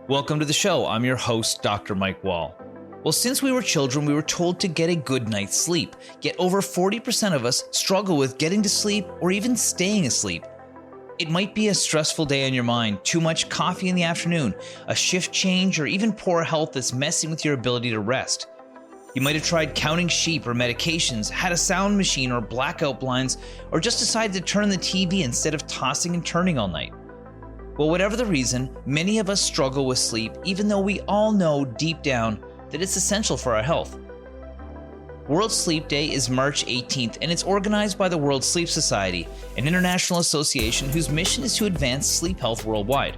Welcome to the show. I'm your host, Dr. Mike Wall. Well, since we were children, we were told to get a good night's sleep. Yet over 40% of us struggle with getting to sleep or even staying asleep. It might be a stressful day on your mind, too much coffee in the afternoon, a shift change, or even poor health that's messing with your ability to rest. You might have tried counting sheep or medications, had a sound machine or blackout blinds, or just decided to turn the TV instead of tossing and turning all night. Well, whatever the reason, many of us struggle with sleep, even though we all know deep down that it's essential for our health. World Sleep Day is March 18th, and it's organized by the World Sleep Society, an international association whose mission is to advance sleep health worldwide.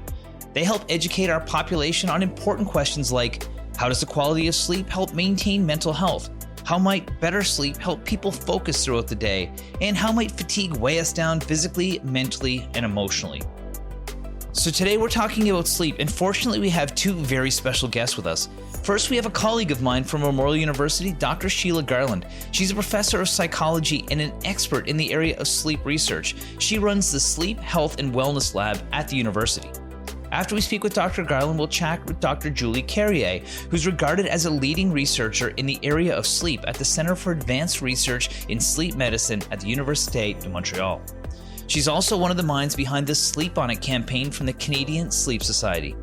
They help educate our population on important questions like, how does the quality of sleep help maintain mental health? How might better sleep help people focus throughout the day? And how might fatigue weigh us down physically, mentally, and emotionally? So today we're talking about sleep, and fortunately we have two very special guests with us. First, we have a colleague of mine from Memorial University, Dr. Sheila Garland. She's a professor of psychology and an expert in the area of sleep research. She runs the Sleep, Health, and Wellness Lab at the university. After we speak with Dr. Garland, we'll chat with Dr. Julie Carrier, who's regarded as a leading researcher in the area of sleep at the Center for Advanced Research in Sleep Medicine at the Université de Montréal. She's also one of the minds behind the Sleep On It campaign from the Canadian Sleep Society.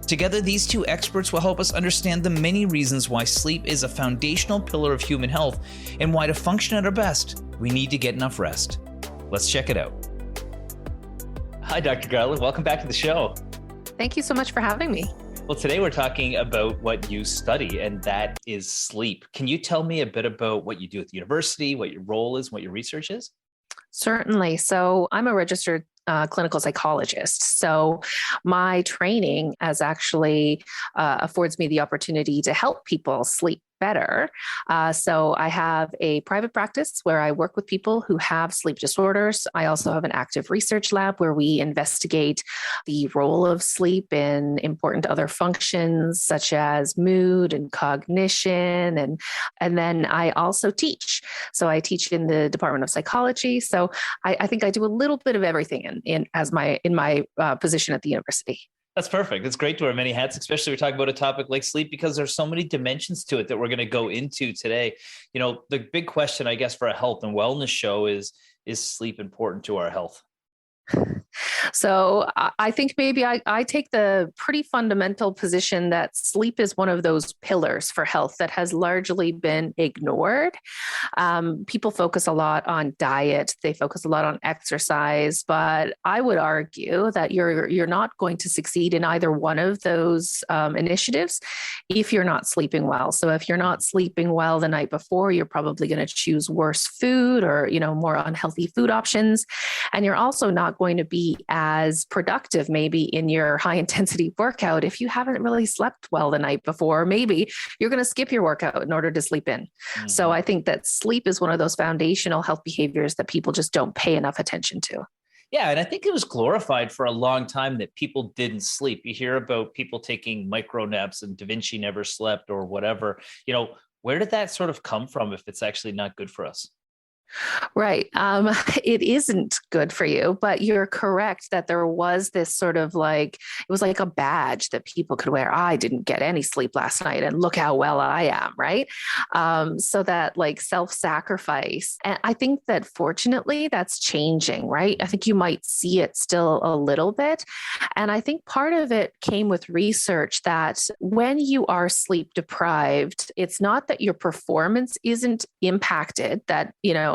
Together, these two experts will help us understand the many reasons why sleep is a foundational pillar of human health and why to function at our best, we need to get enough rest. Let's check it out. Hi, Dr. Garland. Welcome back to the show. Thank you so much for having me. Well, today we're talking about what you study, and that is sleep. Can you tell me a bit about what you do at the university, what your role is, what your research is? Certainly. So I'm a registered clinical psychologist. So my training actually affords me the opportunity to help people sleep better. So I have a private practice where I work with people who have sleep disorders. I also have an active research lab where we investigate the role of sleep in important other functions such as mood and cognition. And then I also teach. So I teach in the Department of Psychology. So I think I do a little bit of everything in my position at the university. That's perfect. It's great to wear many hats, especially we're talking about a topic like sleep, because there's so many dimensions to it that we're going to go into today. You know, the big question, I guess, for a health and wellness show is sleep important to our health? So I think maybe I take the pretty fundamental position that sleep is one of those pillars for health that has largely been ignored. People focus a lot on diet, they focus a lot on exercise, but I would argue that you're not going to succeed in either one of those initiatives if you're not sleeping well. So if you're not sleeping well the night before, you're probably going to choose worse food or more unhealthy food options, and you're also not going to be as productive maybe in your high intensity workout if you haven't really slept well the night before. Maybe you're going to skip your workout in order to sleep in. Mm-hmm. So I think that sleep is one of those foundational health behaviors that people just don't pay enough attention to. Yeah, and I think it was glorified for a long time that people didn't sleep. You hear about people taking micro naps and Da Vinci never slept or whatever. Where did that sort of come from if it's actually not good for us? Right. It isn't good for you, but you're correct that there was this sort of it was like a badge that people could wear. I didn't get any sleep last night and look how well I am. Right. So that self-sacrifice. And I think that fortunately that's changing, right? I think you might see it still a little bit. And I think part of it came with research that when you are sleep deprived, it's not that your performance isn't impacted, that,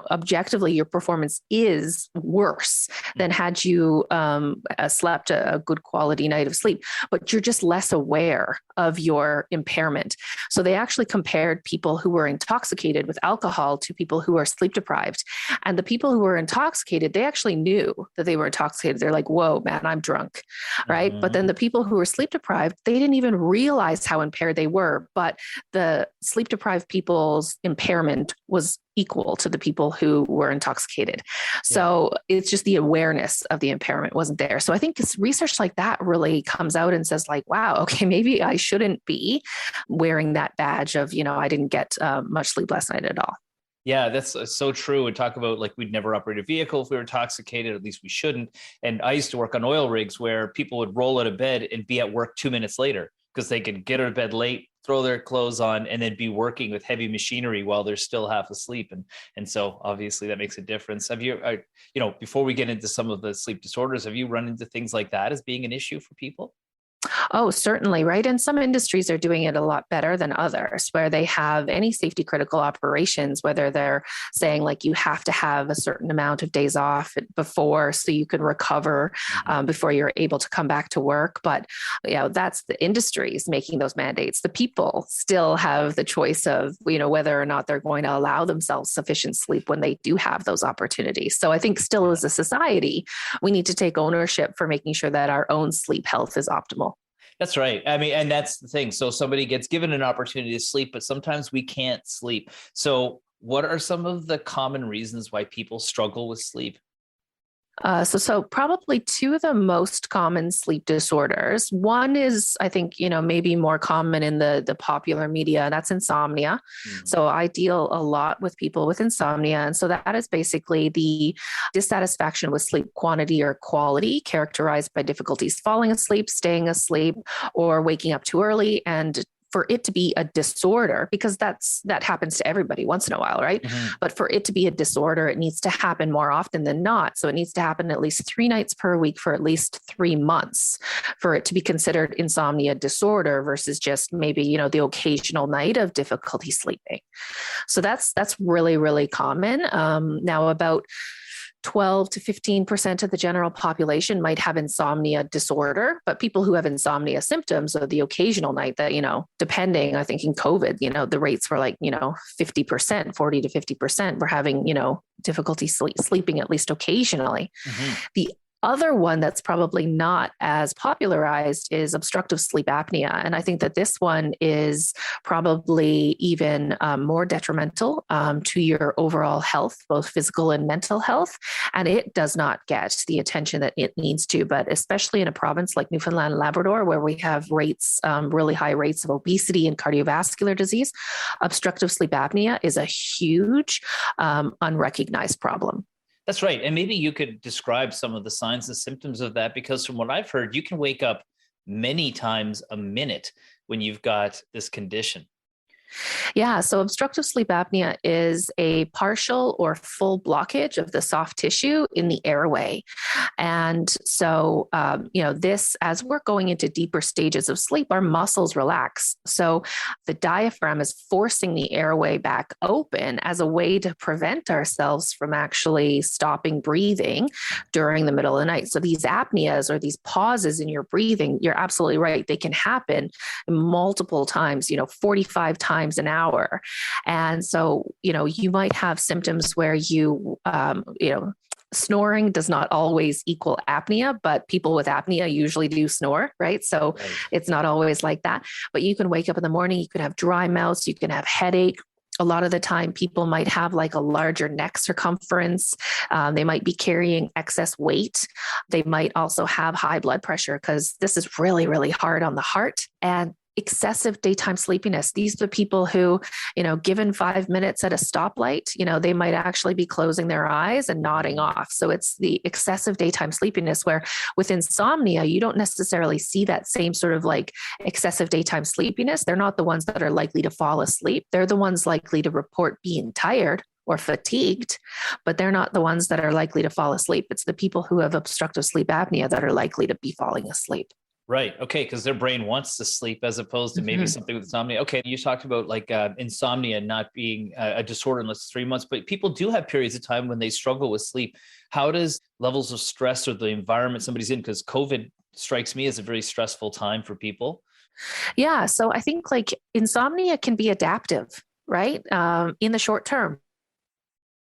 objectively your performance is worse than had you slept a good quality night of sleep, but you're just less aware of your impairment. So they actually compared people who were intoxicated with alcohol to people who are sleep deprived. And the people who were intoxicated, they actually knew that they were intoxicated. They're like, whoa, man, I'm drunk, right? Mm-hmm. But then the people who were sleep deprived, they didn't even realize how impaired they were. But the sleep deprived people's impairment was equal to the people who were intoxicated. So it's just the awareness of the impairment wasn't there. So I think research like that really comes out and says wow, okay, maybe I shouldn't be wearing that badge of, I didn't get much sleep last night at all. Yeah, that's so true. We talk about we'd never operate a vehicle if we were intoxicated, at least we shouldn't. And I used to work on oil rigs where people would roll out of bed and be at work 2 minutes later because they can get out of bed late, throw their clothes on, and then be working with heavy machinery while they're still half asleep. And so obviously that makes a difference. Have you, before we get into some of the sleep disorders, have you run into things like that as being an issue for people? Oh, certainly, right. And some industries are doing it a lot better than others, where they have any safety critical operations, whether they're saying like you have to have a certain amount of days off before so you can recover before you're able to come back to work. But that's the industries making those mandates. The people still have the choice of whether or not they're going to allow themselves sufficient sleep when they do have those opportunities. So I think still as a society, we need to take ownership for making sure that our own sleep health is optimal. That's right. I mean, and that's the thing. So somebody gets given an opportunity to sleep, but sometimes we can't sleep. So what are some of the common reasons why people struggle with sleep? So probably two of the most common sleep disorders. One is, I think, maybe more common in the popular media. That's insomnia. So I deal a lot with people with insomnia. And so that is basically the dissatisfaction with sleep quantity or quality, characterized by difficulties falling asleep, staying asleep, or waking up too early. And for it to be a disorder, because that happens to everybody once in a while, right? But for it to be a disorder, it needs to happen more often than not. So it needs to happen at least 3 nights per week for at least 3 months for it to be considered insomnia disorder versus just maybe, the occasional night of difficulty sleeping. So that's really, really common. Now about 12 to 15% of the general population might have insomnia disorder, but people who have insomnia symptoms or the occasional night that, depending, I think in COVID, the rates were like, 50%, 40 to 50% were having, difficulty sleeping at least occasionally. The other one that's probably not as popularized is obstructive sleep apnea. And I think that this one is probably even more detrimental to your overall health, both physical and mental health. And it does not get the attention that it needs to, but especially in a province like Newfoundland and Labrador, where we have rates, really high rates of obesity and cardiovascular disease, obstructive sleep apnea is a huge unrecognized problem. That's right. And maybe you could describe some of the signs and symptoms of that, because from what I've heard, you can wake up many times a minute when you've got this condition. Yeah, so obstructive sleep apnea is a partial or full blockage of the soft tissue in the airway. And so, this, as we're going into deeper stages of sleep, our muscles relax. So the diaphragm is forcing the airway back open as a way to prevent ourselves from actually stopping breathing during the middle of the night. So these apneas or these pauses in your breathing, you're absolutely right. They can happen multiple times, 45 times an hour. And so, you might have symptoms where snoring does not always equal apnea, but people with apnea usually do snore, right? So It's not always like that. But you can wake up in the morning, you can have dry mouth, you can have headache. A lot of the time, people might have like a larger neck circumference. They might be carrying excess weight. They might also have high blood pressure, because this is really, really hard on the heart. And excessive daytime sleepiness. These are the people who, given 5 minutes at a stoplight, they might actually be closing their eyes and nodding off. So it's the excessive daytime sleepiness, where with insomnia, you don't necessarily see that same sort of like excessive daytime sleepiness. They're not the ones that are likely to fall asleep. They're the ones likely to report being tired or fatigued, but they're not the ones that are likely to fall asleep. It's the people who have obstructive sleep apnea that are likely to be falling asleep. Right. Okay. Because their brain wants to sleep as opposed to maybe something with insomnia. Okay. You talked about like insomnia not being a disorder unless 3 months, but people do have periods of time when they struggle with sleep. How does levels of stress or the environment somebody's in, because COVID strikes me as a very stressful time for people? Yeah. So I think like insomnia can be adaptive, right? In the short term,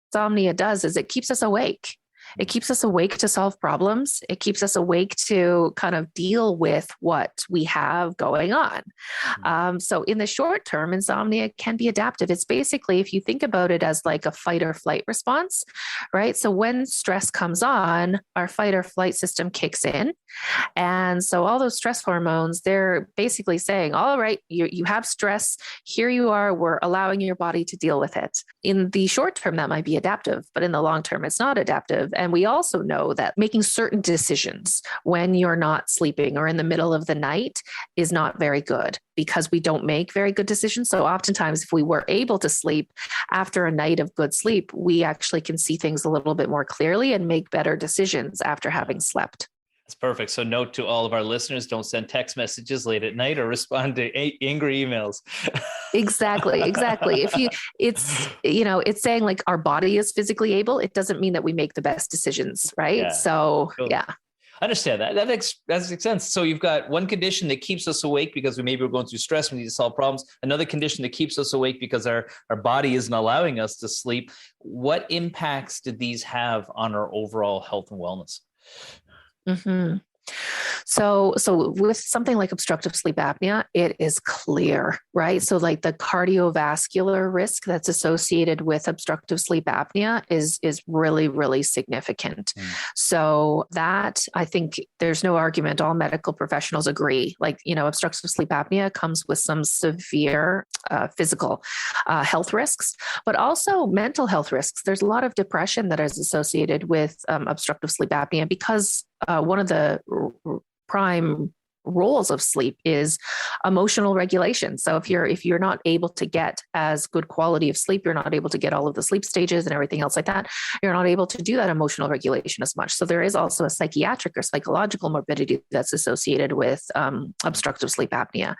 insomnia does is it keeps us awake. It keeps us awake to solve problems. It keeps us awake to kind of deal with what we have going on. So in the short term, insomnia can be adaptive. It's basically, if you think about it as like a fight or flight response, right? So when stress comes on, our fight or flight system kicks in. And so all those stress hormones, they're basically saying, all right, you have stress. Here you are. We're allowing your body to deal with it. In the short term, that might be adaptive, but in the long term, it's not adaptive. And we also know that making certain decisions when you're not sleeping or in the middle of the night is not very good because we don't make very good decisions. So oftentimes if we were able to sleep after a night of good sleep, we actually can see things a little bit more clearly and make better decisions after having slept. That's perfect. So note to all of our listeners, don't send text messages late at night or respond to angry emails. Exactly. It's saying like our body is physically able. It doesn't mean that we make the best decisions. Right. Yeah. So, Cool. yeah. I understand that. That makes sense. So you've got one condition that keeps us awake because we're going through stress. We need to solve problems. Another condition that keeps us awake because our body isn't allowing us to sleep. What impacts did these have on our overall health and wellness? Mm-hmm. So with something like obstructive sleep apnea, it is clear, right? So like the cardiovascular risk that's associated with obstructive sleep apnea is really, really significant. So that, I think there's no argument. All medical professionals agree. Like, obstructive sleep apnea comes with some severe physical health risks, but also mental health risks. There's a lot of depression that is associated with obstructive sleep apnea because one of the prime roles of sleep is emotional regulation. So if you're not able to get as good quality of sleep, you're not able to get all of the sleep stages and everything else like that, you're not able to do that emotional regulation as much. So there is also a psychiatric or psychological morbidity that's associated with obstructive sleep apnea.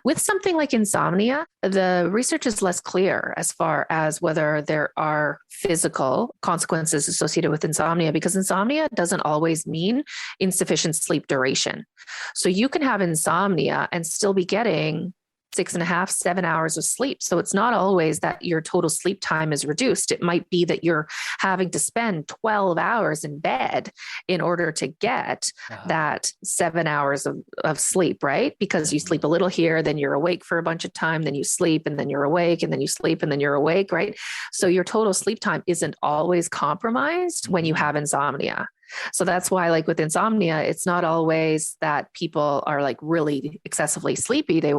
With something like insomnia, the research is less clear as far as whether there are physical consequences associated with insomnia, because insomnia doesn't always mean insufficient sleep duration. So you can have insomnia and still be getting 6.5, 7 hours of sleep. So it's not always that your total sleep time is reduced. It might be that you're having to spend 12 hours in bed in order to get that 7 hours of sleep, right? Because you sleep a little here, then you're awake for a bunch of time, then you sleep, and then you're awake, and then you sleep, and then you're awake, right? So your total sleep time isn't always compromised when you have insomnia. So that's why, like with insomnia, it's not always that people are like really excessively sleepy. They,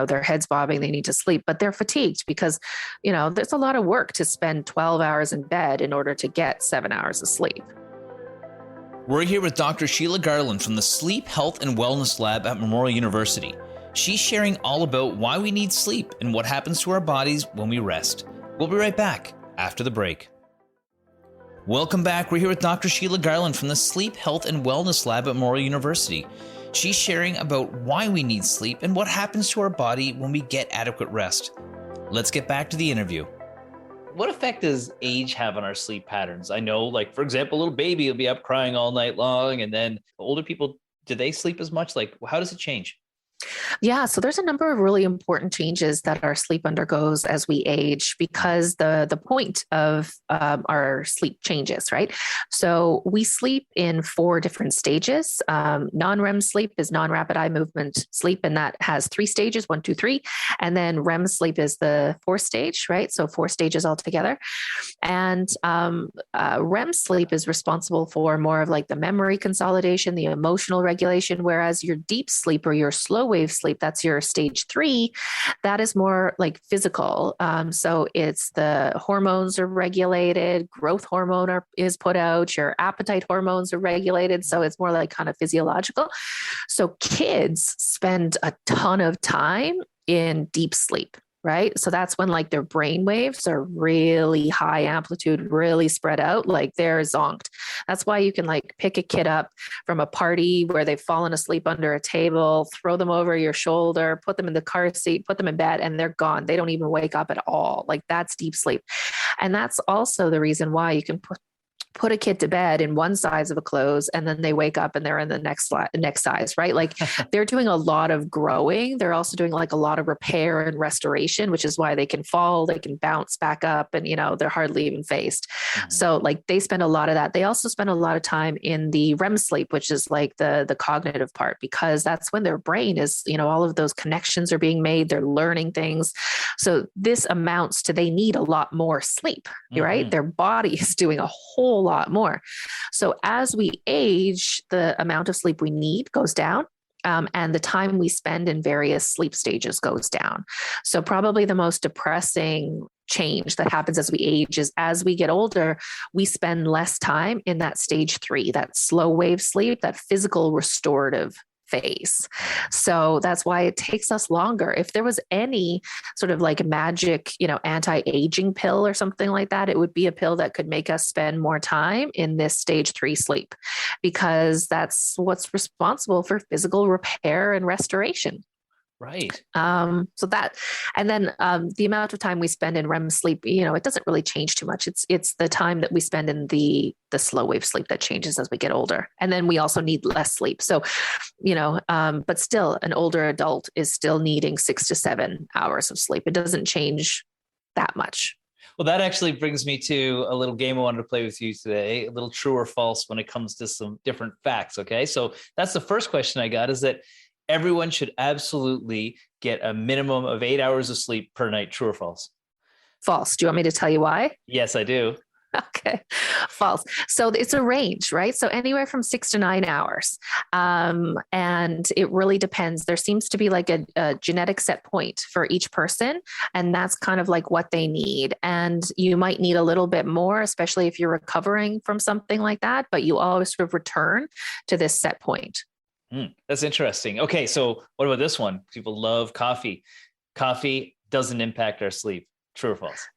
their head's bobbing, they need to sleep, but they're fatigued because, there's a lot of work to spend 12 hours in bed in order to get 7 hours of sleep. We're here with Dr. Sheila Garland from the Sleep, Health, and Wellness Lab at Memorial University. She's sharing all about why we need sleep and what happens to our bodies when we rest. We'll be right back after the break. Welcome back. We're here with Dr. Sheila Garland from the Sleep, Health, and Wellness Lab at Memorial University. She's sharing about why we need sleep and what happens to our body when we get adequate rest. Let's get back to the interview. What effect does age have on our sleep patterns? I know, like, for example, a little baby will be up crying all night long, and then older people, do they sleep as much? Like, how does it change? Yeah, so there's a number of really important changes that our sleep undergoes as we age because the point of our sleep changes, right? So we sleep in 4 different stages. Non-REM sleep is non-rapid eye movement sleep, and that has 3 stages, 1, 2, 3. And then REM sleep is the 4th stage, right? So 4 stages altogether. And REM sleep is responsible for more of like the memory consolidation, the emotional regulation, whereas your deep sleep or your slow wave sleep, that's your stage 3, that is more like physical. So it's the hormones are regulated, growth hormone is put out, your appetite hormones are regulated. So it's more like kind of physiological. So kids spend a ton of time in deep sleep. Right. So that's when like their brain waves are really high amplitude, really spread out, like they're zonked. That's why you can like pick a kid up from a party where they've fallen asleep under a table, throw them over your shoulder, put them in the car seat, put them in bed, and they're gone. They don't even wake up at all. Like that's deep sleep. And that's also the reason why you can put a kid to bed in one size of a clothes and then they wake up and they're in the next size, right? Like they're doing a lot of growing. They're also doing like a lot of repair and restoration, which is why they can fall, they can bounce back up and, they're hardly even phased. Mm-hmm. So like they spend a lot of that. They also spend a lot of time in the REM sleep, which is like the cognitive part, because that's when their brain is, all of those connections are being made. They're learning things. So this amounts to, they need a lot more sleep, mm-hmm. right? Their body is doing a whole lot more. So as we age, the amount of sleep we need goes down. and the time we spend in various sleep stages goes down. So probably the most depressing change that happens as we age is as we get older, we spend less time in that stage 3, that slow wave sleep, that physical restorative phase. So that's why it takes us longer. If there was any sort of like magic, anti-aging pill or something like that, it would be a pill that could make us spend more time in this stage 3 sleep, because that's what's responsible for physical repair and restoration. Right. So that, and then the amount of time we spend in REM sleep, it doesn't really change too much. It's the time that we spend in the slow wave sleep that changes as we get older. And then we also need less sleep. So, but still an older adult is still needing 6 to 7 hours of sleep. It doesn't change that much. Well, that actually brings me to a little game I wanted to play with you today, a little true or false when it comes to some different facts. Okay. So that's the first question I got, is that everyone should absolutely get a minimum of 8 hours of sleep per night. True or false? False. Do you want me to tell you why? Yes, I do. Okay. False. So it's a range, right? So anywhere from 6 to 9 hours. And it really depends. There seems to be like a genetic set point for each person. And that's kind of like what they need. And you might need a little bit more, especially if you're recovering from something like that, but you always sort of return to this set point. That's interesting. Okay. So what about this one? People love coffee. Coffee doesn't impact our sleep. True or false?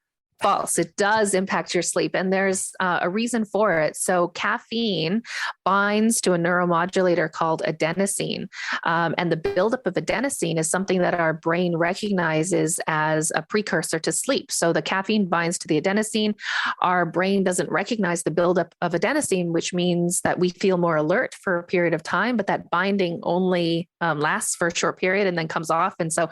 False. It does impact your sleep, and there's a reason for it. So caffeine binds to a neuromodulator called adenosine, and the buildup of adenosine is something that our brain recognizes as a precursor to sleep. So the caffeine binds to the adenosine. Our brain doesn't recognize the buildup of adenosine, which means that we feel more alert for a period of time, but that binding only lasts for a short period and then comes off. And so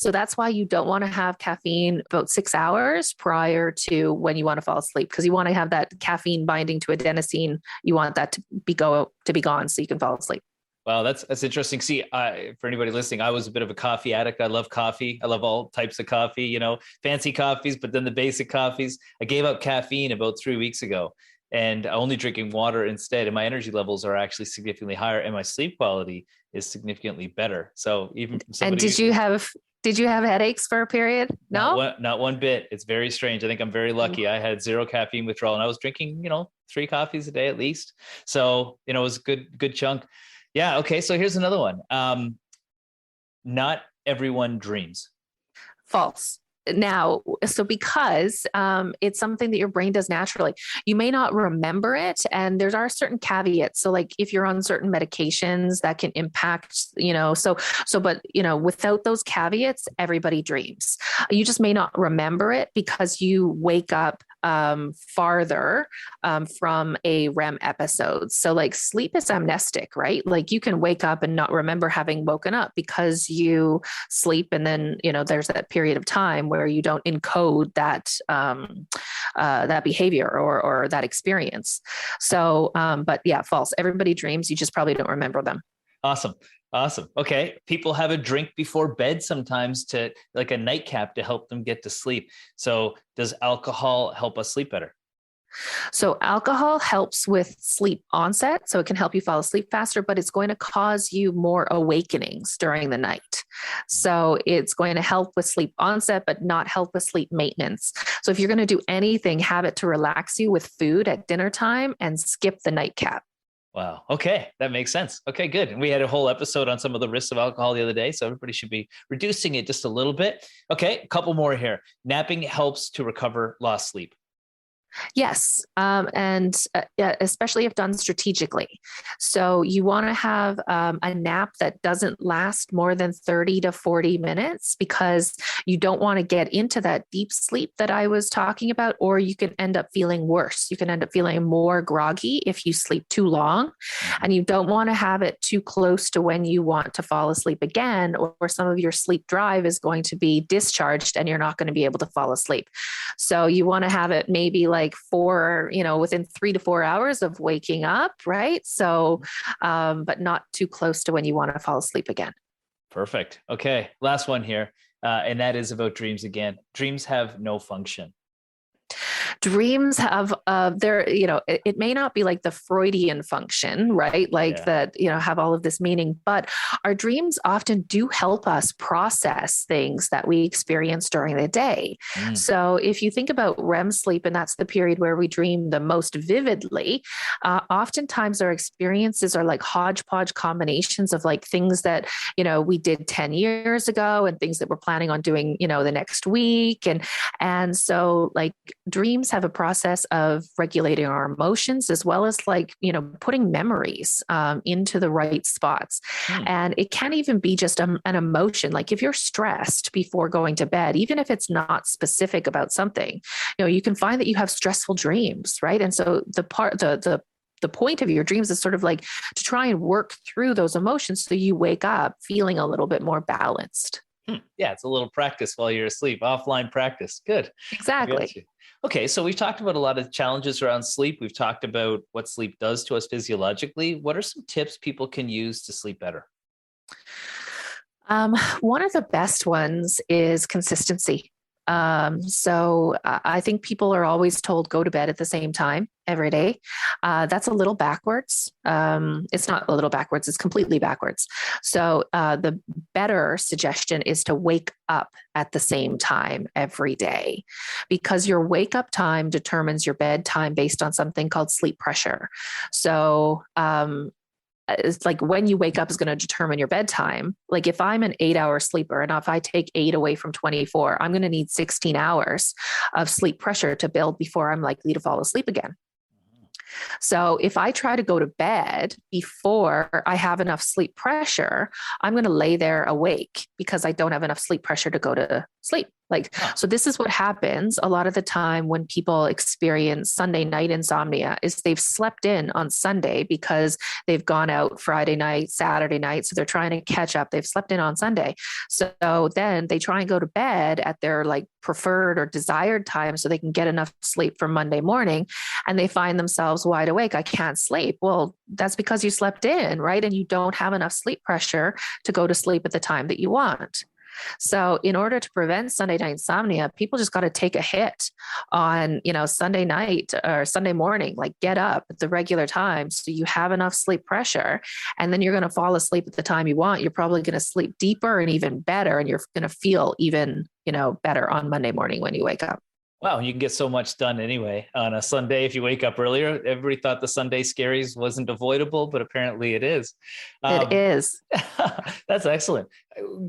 that's why you don't want to have caffeine about 6 hours prior to when you want to fall asleep, because you want to have that caffeine binding to adenosine. You want that to be gone so you can fall asleep. Wow, that's interesting. See, for anybody listening, I was a bit of a coffee addict. I love coffee. I love all types of coffee, fancy coffees, but then the basic coffees. I gave up caffeine about 3 weeks ago and only drinking water instead. And my energy levels are actually significantly higher and my sleep quality is significantly better. So even from somebody— And did you have headaches for a period? No, not one bit. It's very strange. I think I'm very lucky. I had 0 caffeine withdrawal and I was drinking, 3 coffees a day at least. So, it was a good chunk. Yeah. Okay. So here's another one. Not everyone dreams. false. Now, so because it's something that your brain does naturally, you may not remember it. And there are certain caveats. So like if you're on certain medications that can impact, but without those caveats, everybody dreams. You just may not remember it because you wake up farther from a REM episode. So like sleep is amnestic, right? Like you can wake up and not remember having woken up because you sleep. And then, there's that period of time where you don't encode that behavior or that experience. So, but yeah, false. Everybody dreams. You just probably don't remember them. Awesome. Okay. People have a drink before bed sometimes to like a nightcap to help them get to sleep. So does alcohol help us sleep better? So alcohol helps with sleep onset. So it can help you fall asleep faster, but it's going to cause you more awakenings during the night. So it's going to help with sleep onset, but not help with sleep maintenance. So if you're going to do anything, have it to relax you with food at dinner time and skip the nightcap. Wow. Okay. That makes sense. Okay, good. And we had a whole episode on some of the risks of alcohol the other day. So everybody should be reducing it just a little bit. Okay. A couple more here. Napping helps to recover lost sleep. Yes. And especially if done strategically. So you want to have a nap that doesn't last more than 30 to 40 minutes because you don't want to get into that deep sleep that I was talking about, or you can end up feeling worse. You can end up feeling more groggy if you sleep too long, and you don't want to have it too close to when you want to fall asleep again, or some of your sleep drive is going to be discharged and you're not going to be able to fall asleep. So you want to have it maybe like within 3 to 4 hours of waking up, right? So, but not too close to when you want to fall asleep again. Perfect. Okay. Last one here. And that is about dreams again. Dreams have no function. Dreams have it may not be like the Freudian function, right? Like that, have all of this meaning, but our dreams often do help us process things that we experience during the day. So if you think about REM sleep, and that's the period where we dream the most vividly, oftentimes our experiences are like hodgepodge combinations of like things that, we did 10 years ago and things that we're planning on doing, the next week. And so like dreams have a process of regulating our emotions as well as like, putting memories into the right spots. And it can even be just an emotion. Like if you're stressed before going to bed, even if it's not specific about something, you can find that you have stressful dreams, right? And so the point of your dreams is sort of like to try and work through those emotions so you wake up feeling a little bit more balanced. Yeah, it's a little practice while you're asleep, offline practice. Good. Exactly. Okay, so we've talked about a lot of challenges around sleep. We've talked about what sleep does to us physiologically. What are some tips people can use to sleep better? One of the best ones is consistency. So I think people are always told go to bed at the same time every day. That's a little backwards. It's not a little backwards, it's completely backwards. So the better suggestion is to wake up at the same time every day, because your wake up time determines your bedtime based on something called sleep pressure. So it's like when you wake up is going to determine your bedtime. Like if I'm an 8-hour sleeper and if I take 8 away from 24, I'm going to need 16 hours of sleep pressure to build before I'm likely to fall asleep again. So if I try to go to bed before I have enough sleep pressure, I'm going to lay there awake because I don't have enough sleep pressure to go to sleep. So this is what happens a lot of the time when people experience Sunday night insomnia is they've slept in on Sunday because they've gone out Friday night, Saturday night. So they're trying to catch up. They've slept in on Sunday. So then they try and go to bed at their like preferred or desired time so they can get enough sleep for Monday morning. And they find themselves wide awake. I can't sleep. Well, that's because you slept in, right? And you don't have enough sleep pressure to go to sleep at the time that you want. So in order to prevent Sunday night insomnia, people just got to take a hit on, Sunday night or Sunday morning, like get up at the regular time so you have enough sleep pressure, and then you're going to fall asleep at the time you want. You're probably going to sleep deeper and even better, and you're going to feel even, better on Monday morning when you wake up. Wow, you can get so much done anyway on a Sunday if you wake up earlier. Everybody thought the Sunday scaries wasn't avoidable, but apparently it is. It is. That's excellent.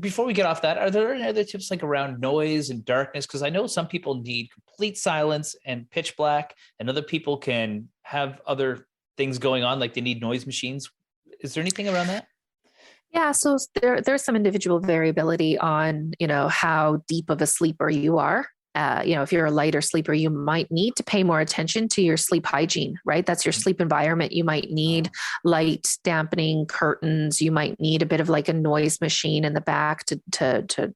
Before we get off that, are there any other tips like around noise and darkness? Because I know some people need complete silence and pitch black, and other people can have other things going on, like they need noise machines. Is there anything around that? Yeah, so there's some individual variability on, how deep of a sleeper you are. If you're a lighter sleeper, you might need to pay more attention to your sleep hygiene, right? That's your sleep environment. You might need light dampening curtains. You might need a bit of like a noise machine in the back to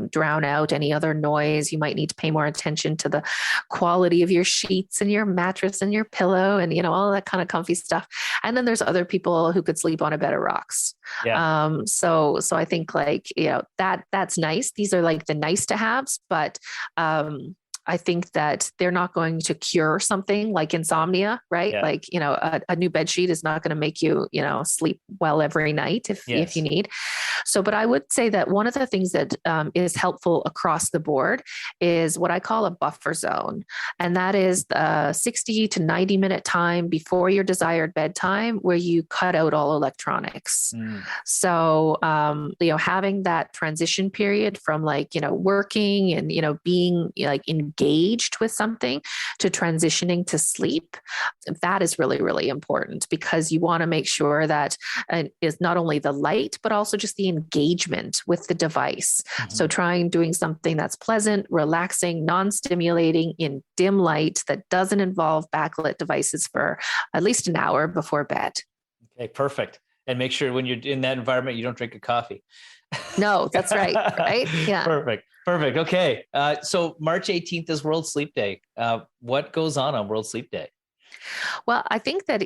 drown out any other noise. You might need to pay more attention to the quality of your sheets and your mattress and your pillow and, all that kind of comfy stuff. And then there's other people who could sleep on a bed of rocks. Yeah. So I think like, that's nice. These are like the nice to haves, but, I think that they're not going to cure something like insomnia, right? Yeah. Like, a new bed sheet is not going to make you, sleep well every night if you need. So, but I would say that one of the things that is helpful across the board is what I call a buffer zone. And that is the 60 to 90 minute time before your desired bedtime where you cut out all electronics. So, having that transition period from like, working and, being like engaged with something to transitioning to sleep, that is really, really important because you want to make sure that is not only the light, but also just the engagement with the device. Mm-hmm. So doing something that's pleasant, relaxing, non-stimulating in dim light that doesn't involve backlit devices for at least an hour before bed. Okay, perfect. And make sure when you're in that environment, you don't drink a coffee. No, that's right. Right? Yeah. Perfect. Okay. So March 18th is World Sleep Day. What goes on World Sleep Day? Well, I think that,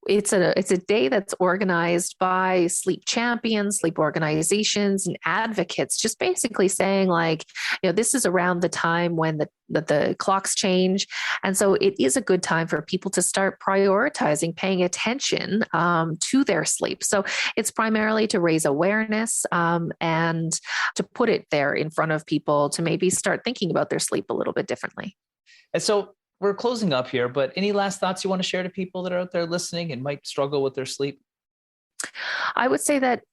it's a day that's organized by sleep champions, sleep organizations, and advocates, just basically saying like, this is around the time when the clocks change. And so it is a good time for people to start prioritizing, paying attention to their sleep. So it's primarily to raise awareness and to put it there in front of people to maybe start thinking about their sleep a little bit differently. And so we're closing up here, but any last thoughts you want to share to people that are out there listening and might struggle with their sleep? I would say that,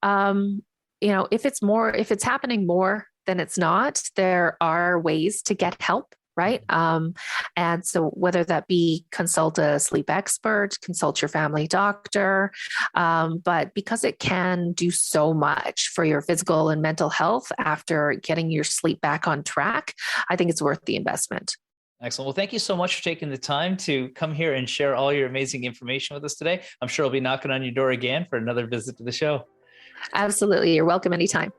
if it's happening more than it's not, there are ways to get help. Right. And so whether that be consult a sleep expert, consult your family doctor, but because it can do so much for your physical and mental health after getting your sleep back on track, I think it's worth the investment. Excellent. Well, thank you so much for taking the time to come here and share all your amazing information with us today. I'm sure I'll be knocking on your door again for another visit to the show. Absolutely. You're welcome anytime.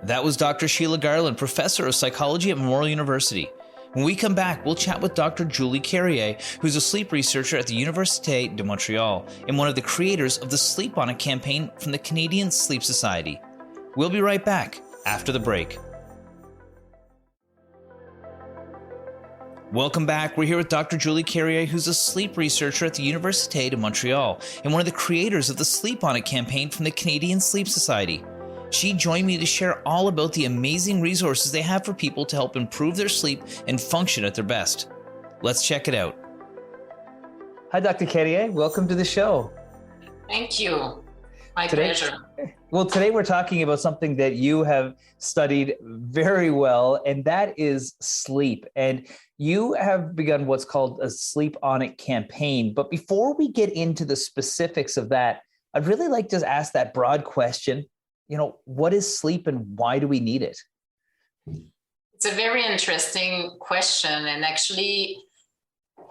That was Dr. Sheila Garland, professor of psychology at Memorial University. When we come back, we'll chat with Dr. Julie Carrier, who's a sleep researcher at the Université de Montréal and one of the creators of the Sleep On It campaign from the Canadian Sleep Society. We'll be right back after the break. Welcome back. We're here with Dr. Julie Carrier, who's a sleep researcher at the Université de Montréal and one of the creators of the Sleep On It campaign from the Canadian Sleep Society. She joined me to share all about the amazing resources they have for people to help improve their sleep and function at their best. Let's check it out. Hi, Dr. Carrier. Welcome to the show. Thank you. My pleasure. Well, today we're talking about something that you have studied very well, and that is sleep. And you have begun what's called a Sleep On It campaign. But before we get into the specifics of that, I'd really like to ask that broad question. What is sleep and why do we need it? It's a very interesting question. And actually,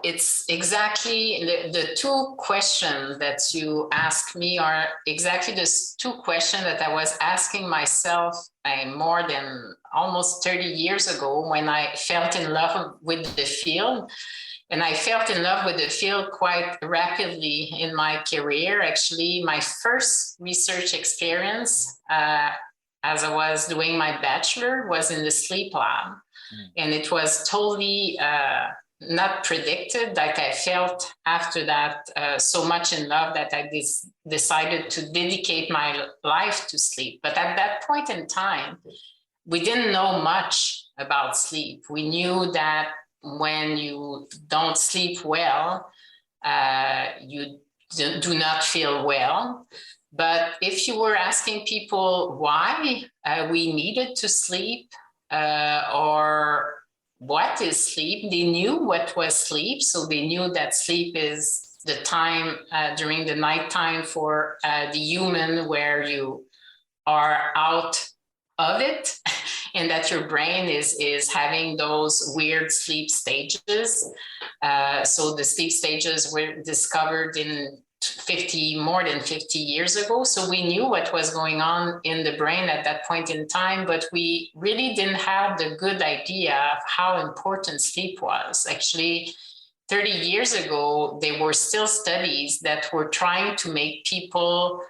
it's exactly the two questions that you ask me are exactly the two questions that I was asking myself more than almost 30 years ago when I felt in love with the field. And I felt in love with the field quite rapidly in my career. Actually, my first research experience as I was doing my bachelor was in the sleep lab. And it was totally not predicted. Like I felt after that so much in love that I decided to dedicate my life to sleep. But at that point in time, we didn't know much about sleep. We knew that when you don't sleep well, you do not feel well. But if you were asking people why we needed to sleep or what is sleep, they knew what was sleep. So they knew that sleep is the time during the nighttime for the human where you are out of it and that your brain is having those weird sleep stages. So the sleep stages were discovered in more than 50 years ago. So we knew what was going on in the brain at that point in time, but we really didn't have the good idea of how important sleep was. Actually, 30 years ago, there were still studies that were trying to make people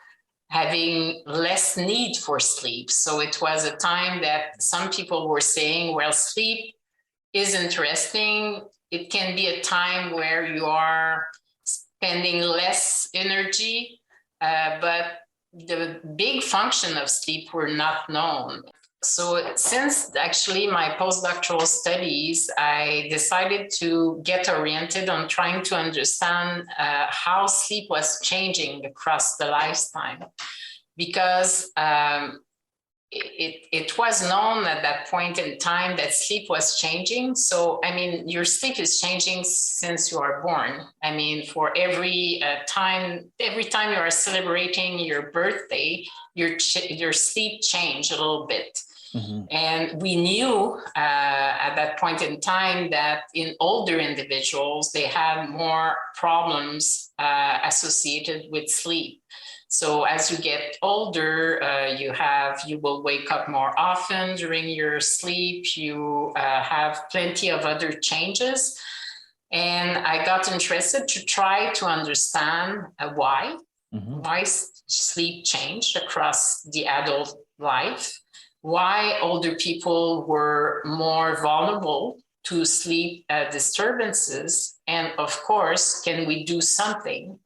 having less need for sleep. So it was a time that some people were saying, well, sleep is interesting. It can be a time where you are spending less energy, but the big function of sleep were not known. So since actually my postdoctoral studies, I decided to get oriented on trying to understand how sleep was changing across the lifetime, because it was known at that point in time that sleep was changing. So, I mean, your sleep is changing since you are born. I mean, for every time you are celebrating your birthday, your sleep changed a little bit. Mm-hmm. And we knew at that point in time that in older individuals, they had more problems associated with sleep. So as you get older, you will wake up more often during your sleep. You have plenty of other changes. And I got interested to try to understand why sleep changed across the adult life, why older people were more vulnerable to sleep disturbances, and of course, can we do something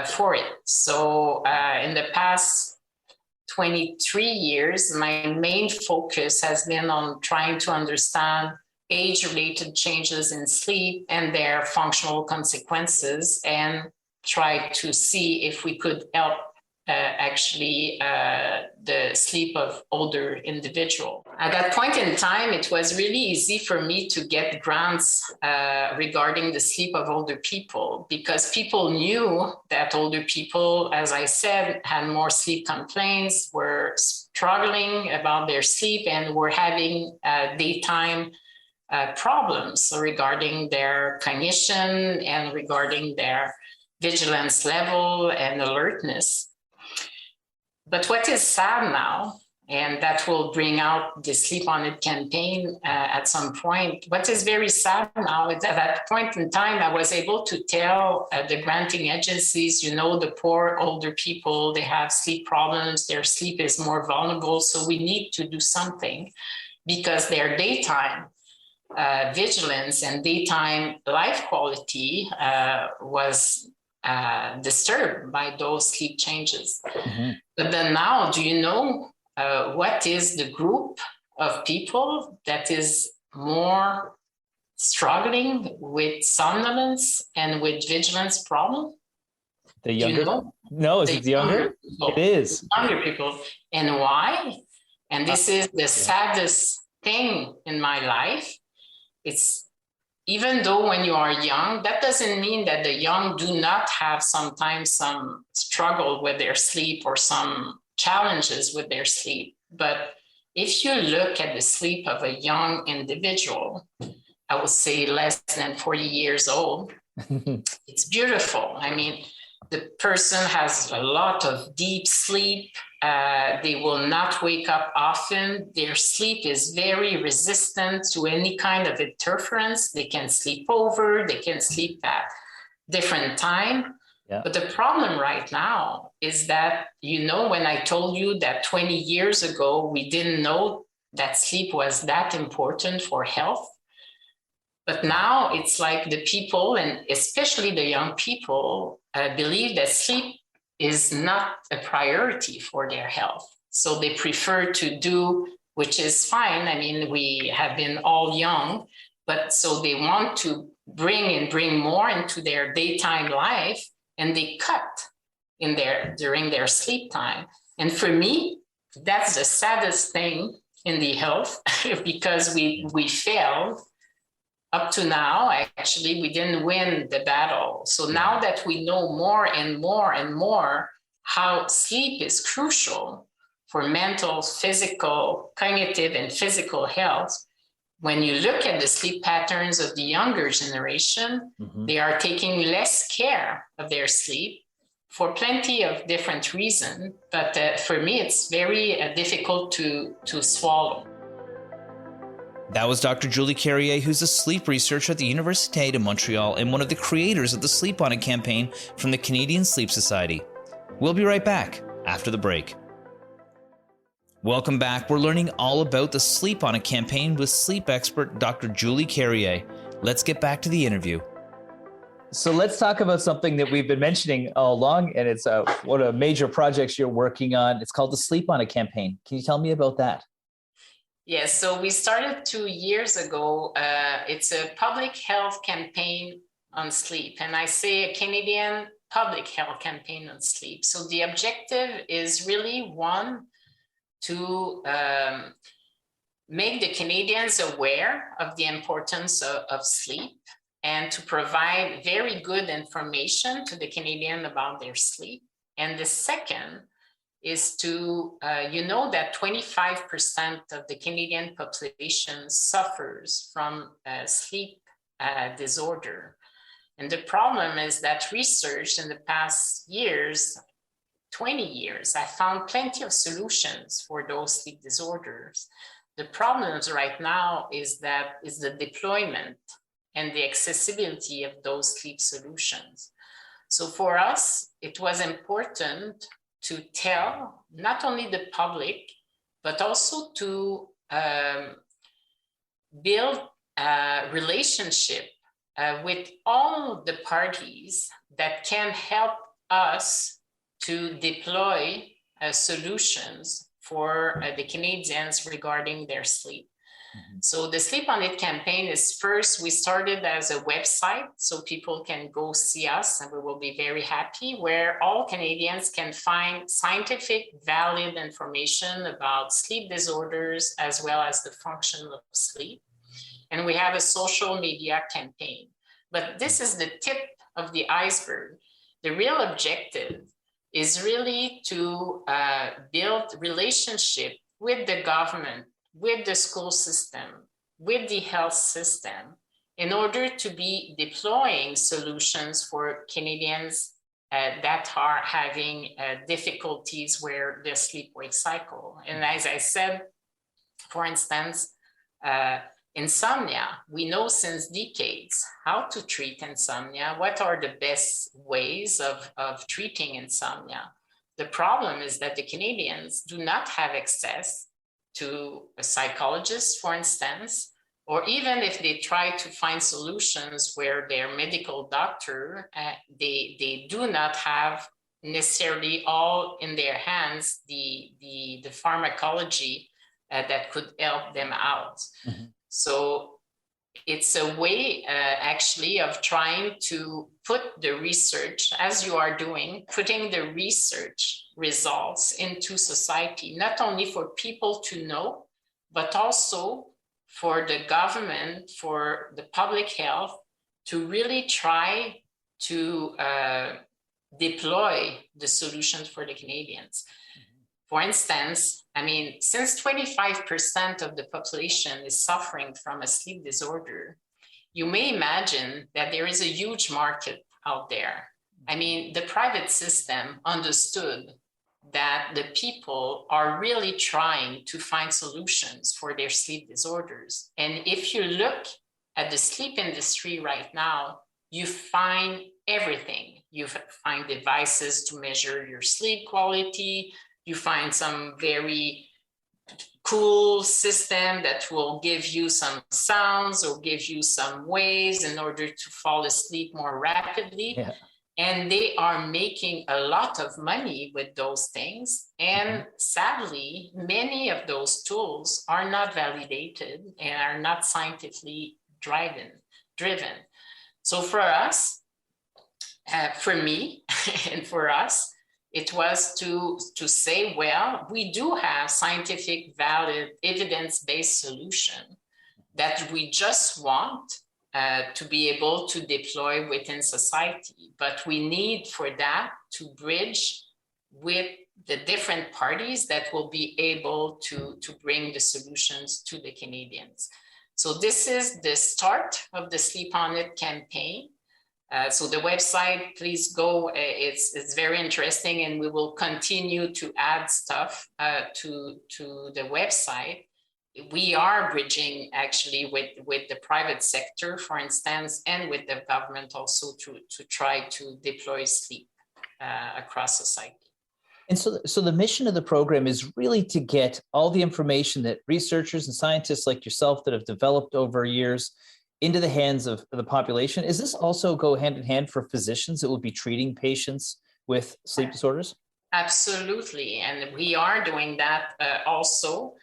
for it? So in the past 23 years, my main focus has been on trying to understand age-related changes in sleep and their functional consequences, and try to see if we could help the sleep of older individuals. At that point in time, it was really easy for me to get grants regarding the sleep of older people, because people knew that older people, as I said, had more sleep complaints, were struggling about their sleep, and were having daytime problems regarding their cognition and regarding their vigilance level and alertness. But what is sad now, and that will bring out the Sleep On It campaign at some point, what is very sad now is at that point in time, I was able to tell the granting agencies, the poor older people, they have sleep problems, their sleep is more vulnerable, so we need to do something, because their daytime vigilance and daytime life quality was disturbed by those sleep changes. But then now, do you know what is the group of people that is more struggling with somnolence and with vigilance problem? The younger? No, is it the younger? It is. Younger people. And why? And this is the saddest thing in my life. It's even though when you are young, that doesn't mean that the young do not have sometimes some struggle with their sleep or some challenges with their sleep. But if you look at the sleep of a young individual, I would say less than 40 years old, it's beautiful. I mean, the person has a lot of deep sleep. They will not wake up often. Their sleep is very resistant to any kind of interference. They can sleep over, they can sleep at different time. Yeah. But the problem right now is that, when I told you that 20 years ago, we didn't know that sleep was that important for health. But now it's like the people, and especially the young people, believe that sleep is not a priority for their health. So they prefer to do, which is fine. I mean, we have been all young, but so they want to bring more into their daytime life, and they cut during their sleep time. And for me, that's the saddest thing in the health, because we failed. Up to now, actually, we didn't win the battle. So now that we know more and more and more how sleep is crucial for mental, physical, cognitive, and physical health, when you look at the sleep patterns of the younger generation, they are taking less care of their sleep for plenty of different reasons. But for me, it's very difficult to swallow. That was Dr. Julie Carrier, who's a sleep researcher at the Université de Montreal and one of the creators of the Sleep On It campaign from the Canadian Sleep Society. We'll be right back after the break. Welcome back. We're learning all about the Sleep On It campaign with sleep expert Dr. Julie Carrier. Let's get back to the interview. So let's talk about something that we've been mentioning all along, and it's one of the major projects you're working on. It's called the Sleep On It campaign. Can you tell me about that? Yes, so we started 2 years ago. It's a public health campaign on sleep, and I say a Canadian public health campaign on sleep. So the objective is really one, to make the Canadians aware of the importance of sleep, and to provide very good information to the Canadian about their sleep. And the second is to, that 25% of the Canadian population suffers from sleep disorder. And the problem is that research in the past years, 20 years, I found plenty of solutions for those sleep disorders. The problems right now is the deployment and the accessibility of those sleep solutions. So for us, it was important to tell not only the public, but also to build a relationship with all the parties that can help us to deploy solutions for the Canadians regarding their sleep. So the Sleep On It campaign is first, we started as a website so people can go see us and we will be very happy, where all Canadians can find scientific, valid information about sleep disorders as well as the function of sleep. And we have a social media campaign. But this is the tip of the iceberg. The real objective is really to build relationship with the government, with the school system, with the health system, in order to be deploying solutions for Canadians that are having difficulties where the sleep-wake cycle. And as I said, for instance, insomnia, we know since decades how to treat insomnia, what are the best ways of treating insomnia. The problem is that the Canadians do not have access to a psychologist, for instance, or even if they try to find solutions where their medical doctor, they do not have necessarily all in their hands the pharmacology that could help them out. Mm-hmm. So it's a way actually of trying to put the research, as you are doing, putting the research results into society, not only for people to know, but also for the government, for the public health, to really try to deploy the solutions for the Canadians. Mm-hmm. For instance, I mean, since 25% of the population is suffering from a sleep disorder, you may imagine that there is a huge market out there. I mean, the private system understood that the people are really trying to find solutions for their sleep disorders. And if you look at the sleep industry right now, you find everything. You find devices to measure your sleep quality. You find some very cool system that will give you some sounds or give you some waves in order to fall asleep more rapidly. Yeah. And they are making a lot of money with those things. And sadly, many of those tools are not validated and are not scientifically driven. So for us, for me and for us, it was to say, well, we do have scientific, valid, evidence-based solution that we just want to be able to deploy within society. But we need for that to bridge with the different parties that will be able to bring the solutions to the Canadians. So this is the start of the Sleep On It campaign. So the website, please go, it's very interesting, and we will continue to add stuff to the website. We are bridging actually with the private sector, for instance, and with the government also to try to deploy sleep across society. And so the mission of the program is really to get all the information that researchers and scientists like yourself that have developed over years into the hands of the population. Is this also go hand in hand for physicians that will be treating patients with sleep disorders? Absolutely. And we are doing that also.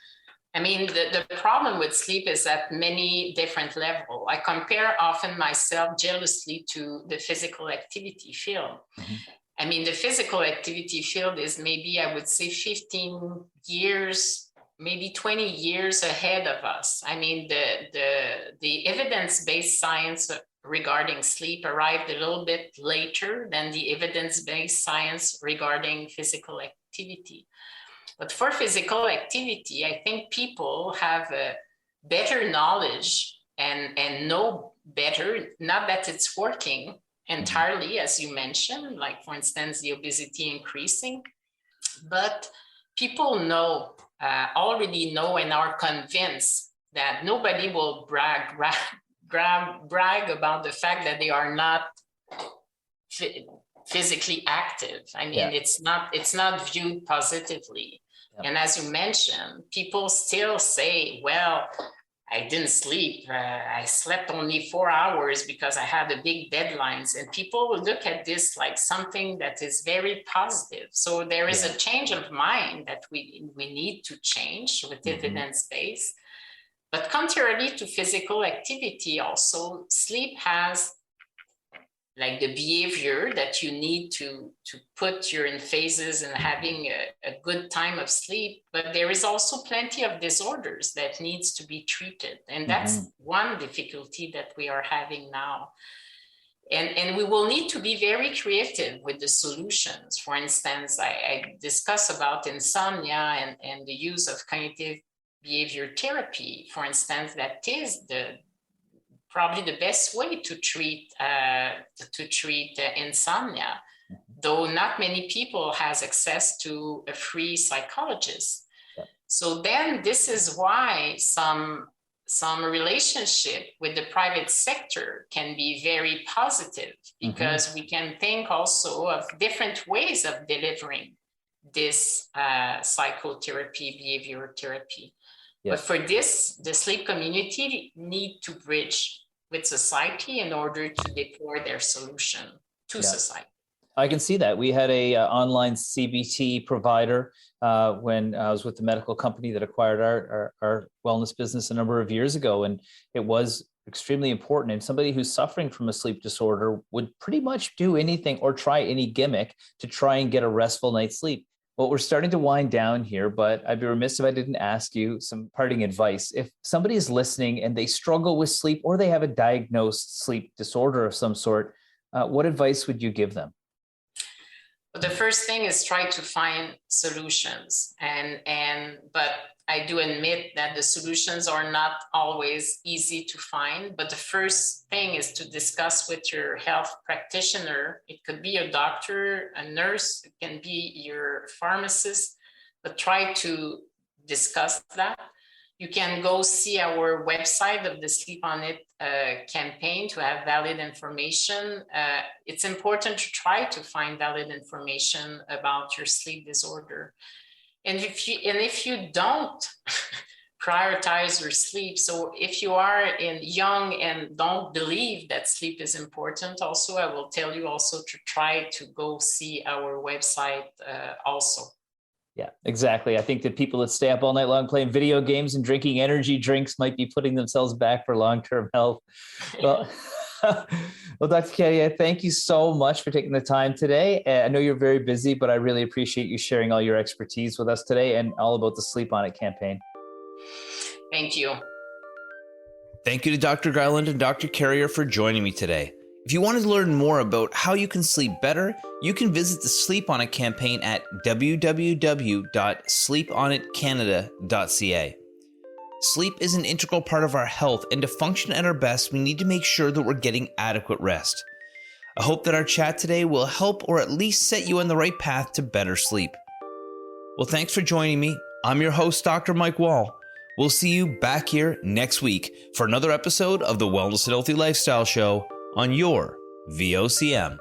I mean, the problem with sleep is at many different levels. I compare often myself jealously to the physical activity field. Mm-hmm. I mean, the physical activity field is maybe, I would say, 15 years, maybe 20 years ahead of us. I mean, the evidence-based science regarding sleep arrived a little bit later than the evidence-based science regarding physical activity. But for physical activity, I think people have a better knowledge and know better, not that it's working entirely, as you mentioned, like for instance, the obesity increasing, but people already know and are convinced that nobody will brag about the fact that they are not physically active. I mean, it's not viewed positively. Yeah. And as you mentioned, people still say, well, I didn't sleep. I slept only 4 hours because I had a big deadlines. And people will look at this like something that is very positive. So there is a change of mind that we need to change with evidence-based. But contrarily to physical activity, also sleep has like the behavior that you need to put you in phases and having a good time of sleep. But there is also plenty of disorders that needs to be treated. And that's one difficulty that we are having now. And we will need to be very creative with the solutions. For instance, I discuss about insomnia and the use of cognitive behavior therapy, for instance, that is probably the best way to treat insomnia, though not many people has access to a free psychologist. Yeah. So then this is why some relationship with the private sector can be very positive, because we can think also of different ways of delivering this psychotherapy, behavior therapy. Yes. But for this, the sleep community need to bridge with society in order to deploy their solution to society. I can see that. We had a online CBT provider when I was with the medical company that acquired our wellness business a number of years ago, and it was extremely important. And somebody who's suffering from a sleep disorder would pretty much do anything or try any gimmick to try and get a restful night's sleep. Well, we're starting to wind down here, but I'd be remiss if I didn't ask you some parting advice. If somebody is listening and they struggle with sleep or they have a diagnosed sleep disorder of some sort, what advice would you give them? Well, the first thing is try to find solutions. But I do admit that the solutions are not always easy to find. But the first thing is to discuss with your health practitioner. It could be a doctor, a nurse, it can be your pharmacist, but try to discuss that. You can go see our website of the Sleep On It campaign to have valid information. It's important to try to find valid information about your sleep disorder. And if you don't prioritize your sleep, so if you are young and don't believe that sleep is important, also I will tell you also to try to go see our website also. Yeah, exactly. I think that people that stay up all night long playing video games and drinking energy drinks might be putting themselves back for long-term health. Well, well, Dr. Carrier, thank you so much for taking the time today. I know you're very busy, but I really appreciate you sharing all your expertise with us today and all about the Sleep On It campaign. Thank you. Thank you to Dr. Garland and Dr. Carrier for joining me today. If you want to learn more about how you can sleep better, you can visit the Sleep On It campaign at www.sleeponitcanada.ca. Sleep is an integral part of our health, and to function at our best, we need to make sure that we're getting adequate rest. I hope that our chat today will help or at least set you on the right path to better sleep. Well, thanks for joining me. I'm your host, Dr. Mike Wall. We'll see you back here next week for another episode of the Wellness and Healthy Lifestyle Show on your VOCM.